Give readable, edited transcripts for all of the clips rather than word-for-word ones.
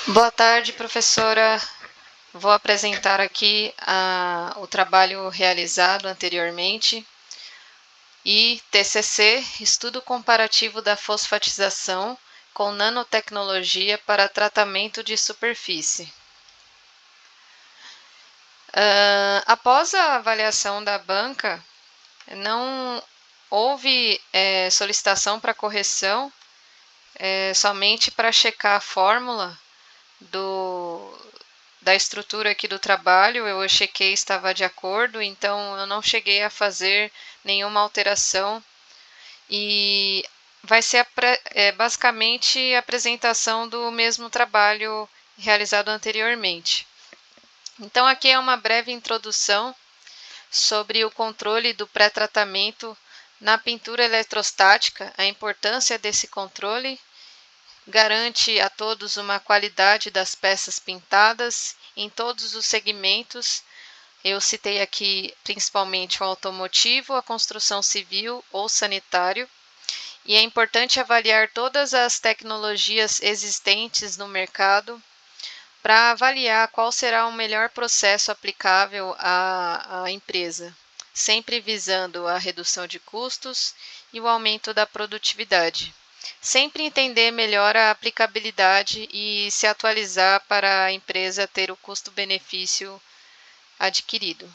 Boa tarde, professora. Vou apresentar aqui o trabalho realizado anteriormente e TCC, Estudo Comparativo da Fosfatização com Nanotecnologia para Tratamento de Superfície. Após a avaliação da banca, não houve solicitação para correção, somente para checar a fórmula da estrutura aqui do trabalho. Eu chequei, estava de acordo, então eu não cheguei a fazer nenhuma alteração e vai ser basicamente a apresentação do mesmo trabalho realizado anteriormente. Então aqui é uma breve introdução sobre o controle do pré-tratamento na pintura eletrostática, a importância desse controle. Garante a todos uma qualidade das peças pintadas em todos os segmentos. Eu citei aqui principalmente o automotivo, a construção civil ou sanitário. E é importante avaliar todas as tecnologias existentes no mercado para avaliar qual será o melhor processo aplicável à empresa, sempre visando a redução de custos e o aumento da produtividade. Sempre entender melhor a aplicabilidade e se atualizar para a empresa ter o custo-benefício adquirido.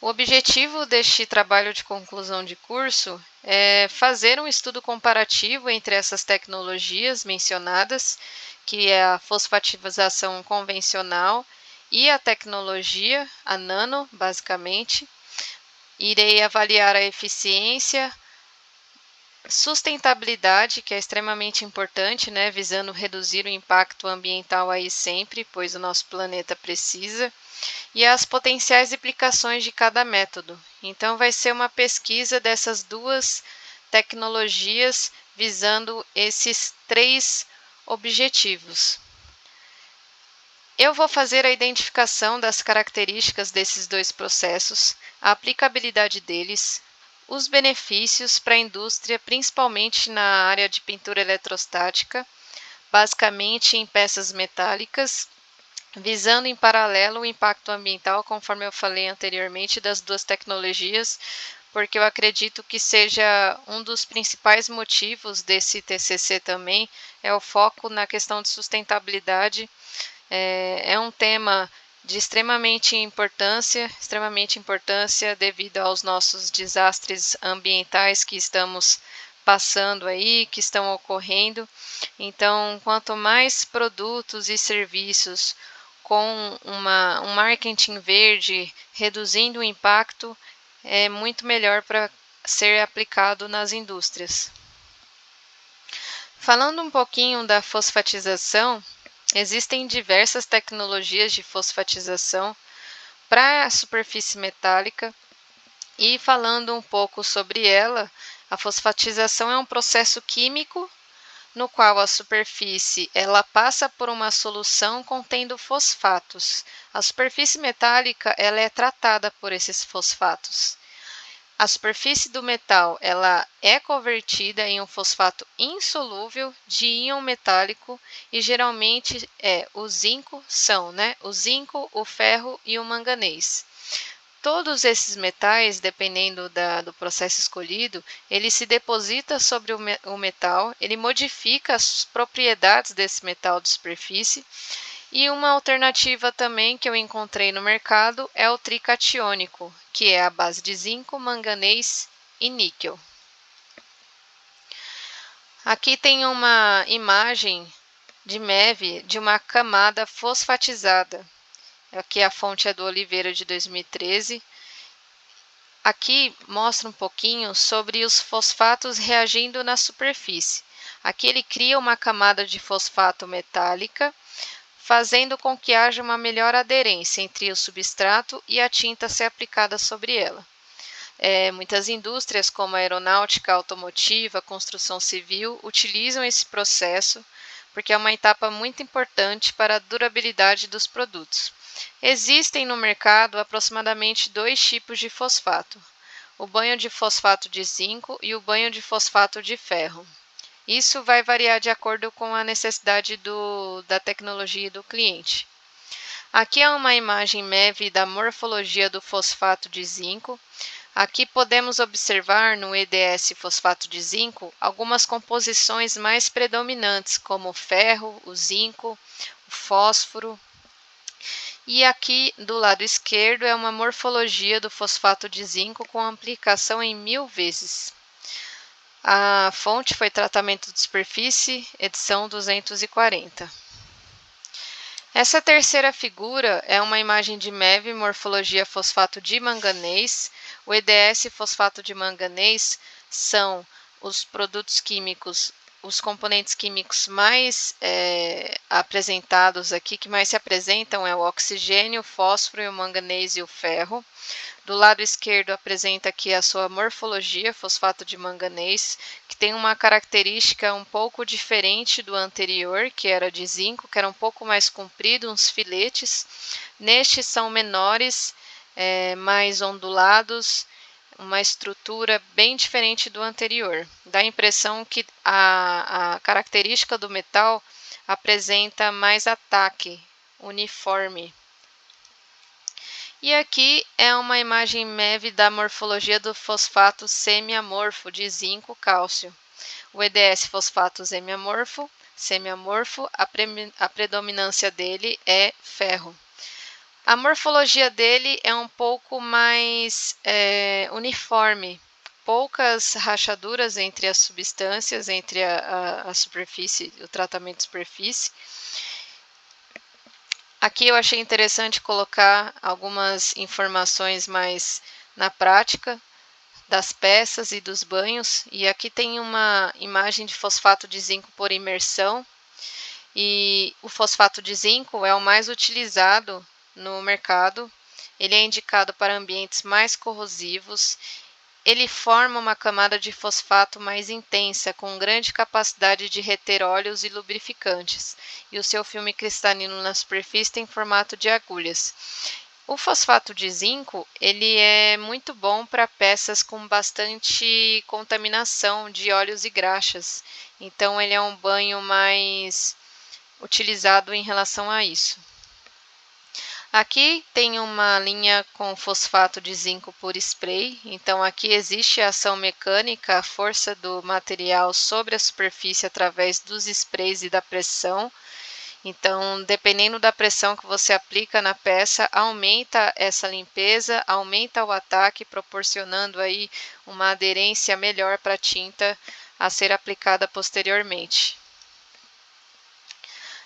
O objetivo deste trabalho de conclusão de curso é fazer um estudo comparativo entre essas tecnologias mencionadas, que é a fosfatização convencional e a tecnologia, a nano, basicamente. Irei avaliar a eficiência, sustentabilidade, que é extremamente importante, né, visando reduzir o impacto ambiental aí sempre, pois o nosso planeta precisa, e as potenciais implicações de cada método. Então vai ser uma pesquisa dessas duas tecnologias visando esses 3 objetivos. Eu vou fazer a identificação das características desses 2 processos, a aplicabilidade deles, os benefícios para a indústria, principalmente na área de pintura eletrostática, basicamente em peças metálicas, visando em paralelo o impacto ambiental, conforme eu falei anteriormente, das 2 tecnologias, porque eu acredito que seja um dos principais motivos desse TCC também, é o foco na questão de sustentabilidade. É um tema de extremamente importância devido aos nossos desastres ambientais que estamos passando aí, que estão ocorrendo. Então, quanto mais produtos e serviços com um marketing verde, reduzindo o impacto, é muito melhor para ser aplicado nas indústrias. Falando um pouquinho da fosfatização, existem diversas tecnologias de fosfatização para a superfície metálica e falando um pouco sobre ela, a fosfatização é um processo químico no qual a superfície ela passa por uma solução contendo fosfatos. A superfície metálica ela é tratada por esses fosfatos. A superfície do metal ela é convertida em um fosfato insolúvel de íon metálico e geralmente o zinco o zinco, o ferro e o manganês. Todos esses metais, dependendo do processo escolhido, ele se deposita sobre o metal, ele modifica as propriedades desse metal de superfície. E uma alternativa também que eu encontrei no mercado é o tricatiônico, que é a base de zinco, manganês e níquel. Aqui tem uma imagem de MEV de uma camada fosfatizada. Aqui a fonte é do Oliveira de 2013. Aqui mostra um pouquinho sobre os fosfatos reagindo na superfície. Aqui ele cria uma camada de fosfato metálica, fazendo com que haja uma melhor aderência entre o substrato e a tinta ser aplicada sobre ela. Muitas indústrias, como a aeronáutica, automotiva, construção civil, utilizam esse processo porque é uma etapa muito importante para a durabilidade dos produtos. Existem no mercado aproximadamente 2 tipos de fosfato: o banho de fosfato de zinco e o banho de fosfato de ferro. Isso vai variar de acordo com a necessidade da tecnologia do cliente. Aqui é uma imagem MEV da morfologia do fosfato de zinco. Aqui podemos observar no EDS fosfato de zinco algumas composições mais predominantes, como o ferro, o zinco, o fósforo. E aqui do lado esquerdo é uma morfologia do fosfato de zinco com aplicação em 1000 vezes. A fonte foi tratamento de superfície, edição 240. Essa terceira figura é uma imagem de MEV, morfologia fosfato de manganês. O EDS fosfato de manganês são os produtos químicos, os componentes químicos mais apresentados aqui, que mais se apresentam é o oxigênio, o fósforo, o manganês e o ferro. Do lado esquerdo apresenta aqui a sua morfologia, fosfato de manganês, que tem uma característica um pouco diferente do anterior, que era de zinco, que era um pouco mais comprido, uns filetes. Nestes são menores, mais ondulados, uma estrutura bem diferente do anterior. Dá a impressão que a característica do metal apresenta mais ataque, uniforme. E aqui é uma imagem MEV da morfologia do fosfato semiamorfo de zinco cálcio. O EDS fosfato semiamorfo, a predominância dele é ferro. A morfologia dele é um pouco mais uniforme, poucas rachaduras entre as substâncias, entre a superfície, o tratamento de superfície. Aqui eu achei interessante colocar algumas informações mais na prática das peças e dos banhos. E aqui tem uma imagem de fosfato de zinco por imersão. E o fosfato de zinco é o mais utilizado no mercado. Ele é indicado para ambientes mais corrosivos. Ele forma uma camada de fosfato mais intensa, com grande capacidade de reter óleos e lubrificantes, e o seu filme cristalino na superfície tem formato de agulhas. O fosfato de zinco, ele é muito bom para peças com bastante contaminação de óleos e graxas, então ele é um banho mais utilizado em relação a isso. Aqui tem uma linha com fosfato de zinco por spray, então aqui existe a ação mecânica, a força do material sobre a superfície através dos sprays e da pressão. Então, dependendo da pressão que você aplica na peça, aumenta essa limpeza, aumenta o ataque, proporcionando aí uma aderência melhor para a tinta a ser aplicada posteriormente.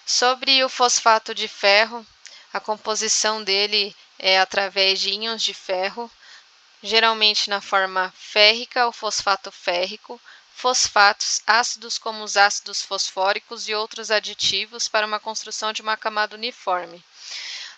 Sobre o fosfato de ferro, a composição dele é através de íons de ferro, geralmente na forma férrica ou fosfato férrico, fosfatos, ácidos como os ácidos fosfóricos e outros aditivos para uma construção de uma camada uniforme.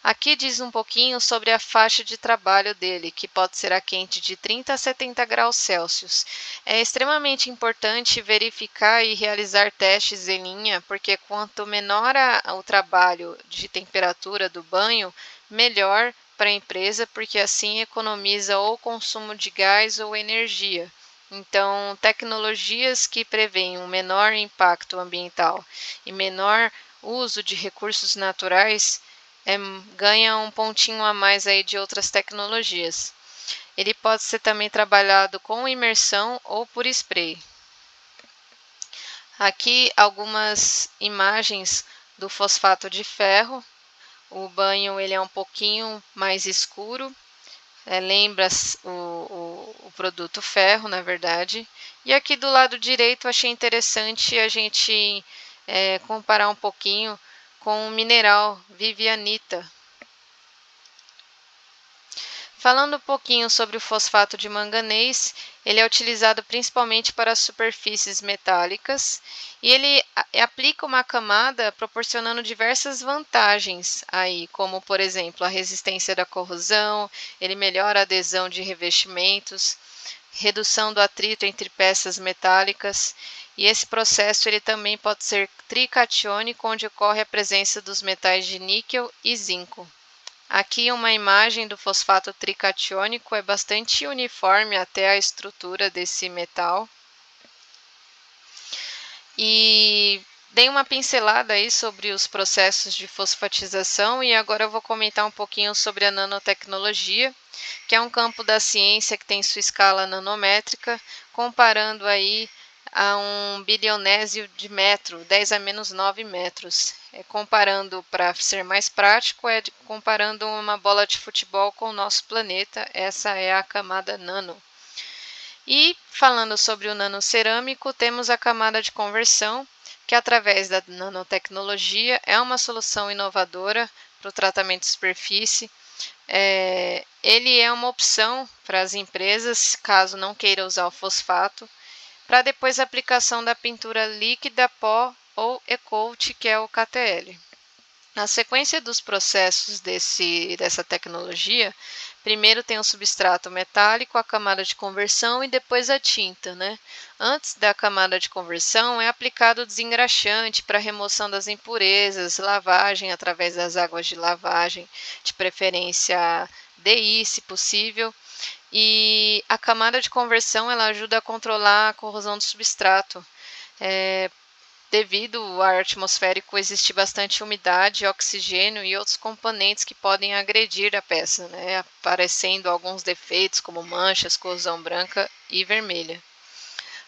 Aqui diz um pouquinho sobre a faixa de trabalho dele, que pode ser a quente de 30 a 70 graus Celsius. É extremamente importante verificar e realizar testes em linha, porque quanto menor o trabalho de temperatura do banho, melhor para a empresa, porque assim economiza ou consumo de gás ou energia. Então, tecnologias que prevêem um menor impacto ambiental e menor uso de recursos naturais ganha um pontinho a mais aí de outras tecnologias. Ele pode ser também trabalhado com imersão ou por spray. Aqui algumas imagens do fosfato de ferro. O banho ele é um pouquinho mais escuro, lembra o produto ferro, na verdade. E aqui do lado direito achei interessante a gente comparar um pouquinho com o mineral vivianita. Falando um pouquinho sobre o fosfato de manganês, ele é utilizado principalmente para superfícies metálicas e ele aplica uma camada proporcionando diversas vantagens aí, como por exemplo a resistência da corrosão, ele melhora a adesão de revestimentos, redução do atrito entre peças metálicas, e esse processo ele também pode ser tricatiônico, onde ocorre a presença dos metais de níquel e zinco. Aqui uma imagem do fosfato tricatiônico, é bastante uniforme até a estrutura desse metal. E dei uma pincelada aí sobre os processos de fosfatização e agora eu vou comentar um pouquinho sobre a nanotecnologia, que é um campo da ciência que tem sua escala nanométrica, comparando aí a um bilionésio de metro, 10 a menos 9 metros. Comparando, para ser mais prático, comparando uma bola de futebol com o nosso planeta, essa é a camada nano. E falando sobre o nanocerâmico, temos a camada de conversão, que através da nanotecnologia é uma solução inovadora para o tratamento de superfície. Ele é uma opção para as empresas, caso não queira usar o fosfato, para depois a aplicação da pintura líquida, pó ou e-coat, que é o KTL. Na sequência dos processos dessa tecnologia, primeiro tem o substrato metálico, a camada de conversão e depois a tinta, né? Antes da camada de conversão é aplicado o desengraxante para remoção das impurezas, lavagem através das águas de lavagem, de preferência DI, se possível. E a camada de conversão ela ajuda a controlar a corrosão do substrato. Devido ao ar atmosférico existir bastante umidade, oxigênio e outros componentes que podem agredir a peça, né? Aparecendo alguns defeitos como manchas, corrosão branca e vermelha.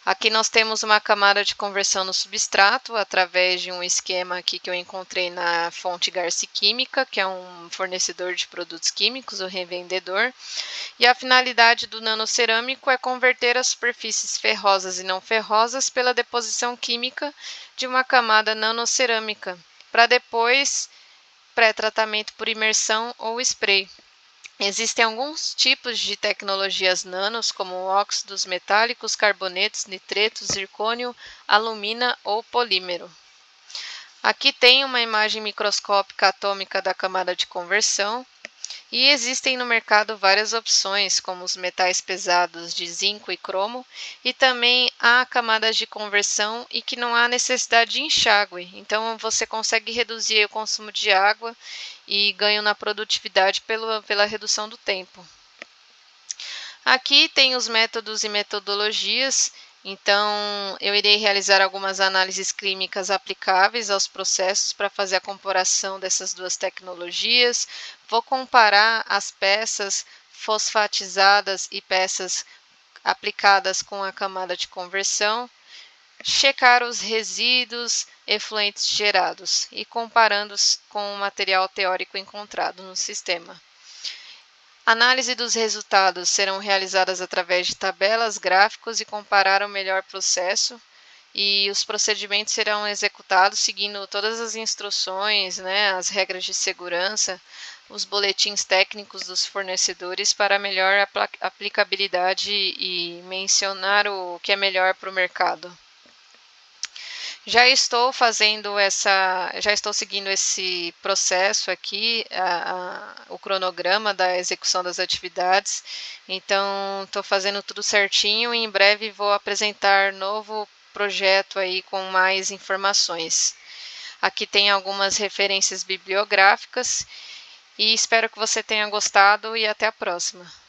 Aqui nós temos uma camada de conversão no substrato, através de um esquema aqui que eu encontrei na fonte Garci Química, que é um fornecedor de produtos químicos, o revendedor. E a finalidade do nanocerâmico é converter as superfícies ferrosas e não ferrosas pela deposição química de uma camada nanocerâmica, para depois pré-tratamento por imersão ou spray. Existem alguns tipos de tecnologias nanos, como óxidos metálicos, carbonetos, nitretos, zircônio, alumina ou polímero. Aqui tem uma imagem microscópica atômica da camada de conversão. E existem no mercado várias opções, como os metais pesados de zinco e cromo, e também há camadas de conversão e que não há necessidade de enxágue. Então você consegue reduzir o consumo de água e ganho na produtividade pela redução do tempo. Aqui tem os métodos e metodologias. Então, eu irei realizar algumas análises clínicas aplicáveis aos processos para fazer a comparação dessas duas tecnologias. Vou comparar as peças fosfatizadas e peças aplicadas com a camada de conversão, checar os resíduos efluentes gerados e comparando-os com o material teórico encontrado no sistema. Análise dos resultados serão realizadas através de tabelas, gráficos e comparar o melhor processo. E os procedimentos serão executados seguindo todas as instruções, né, as regras de segurança, os boletins técnicos dos fornecedores para melhor aplicabilidade e mencionar o que é melhor para o mercado. Já estou seguindo esse processo aqui, o cronograma da execução das atividades. Então, estou fazendo tudo certinho e em breve vou apresentar novo projeto aí com mais informações. Aqui tem algumas referências bibliográficas e espero que você tenha gostado e até a próxima.